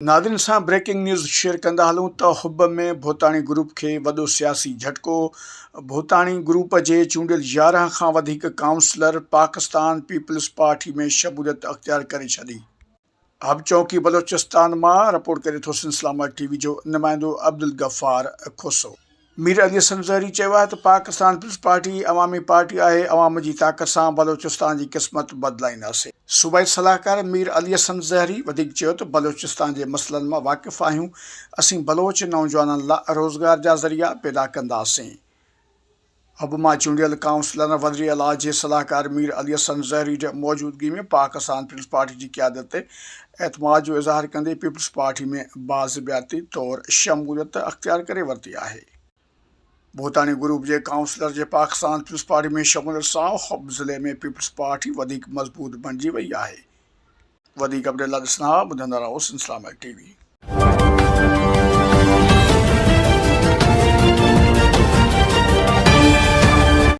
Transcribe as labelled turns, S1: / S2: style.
S1: नादिन सां breaking news share कंदा हलूं त हुब में भोताणी ग्रुप खे वॾो सियासी झटको। भोताणी ग्रुप जे चूंडियल 11 खां वधीक काउंसलर पाकिस्तान पीपल्स पार्टी में शमूलियत अख़्तियार करे छॾी। हब चौकी बलोचिस्तान मां रिपोर्ट करे थो इस्लामाबाद टीवी जो नुमाइंदो अब्दुल गफ़ार खोसो। मीर अली हसन ज़हरी चयो आहे त पाकिस्तान पीपल्स पार्टी अवामी पार्टी आहे। अवाम जी ताक़त सां बलोचिस्तान जी क़िस्मत बदिलाईंदासीं। सूबाई सलाहकार मीर अली हसन ज़हरी वधीक चयो त बलोचिस्तान जे मसइलनि मां वाक़िफ़ आहियूं। असीं बलोच नौजवाननि लाइ रोज़गार जा ज़रिया पैदा कंदासीं। हब मां चूंडियल काउंसलर वज़ीर आला जे सलाहकार मीर अली हसन ज़हरी जी मौजूदगी में पाकिस्तान पीपल्स पार्टी जी क़यादत ते एतमाद जो इज़हार कंदे पीपल्स पार्टी में बाज़िबियाती तौर शमूलियत अख़्तियार करे वरिती आहे। भोताणी ग्रुप जे काउंसलर जे पाकिस्तान पीपल्स पार्टी में शमूलियत सां हब ज़िले में पीपल्स पार्टी वधीक मज़बूत बणिजी वई आहे। वधीक अपडेट लाइ ॾिसंदा ॿुधंदा रहो इस्लामाबाद टीवी।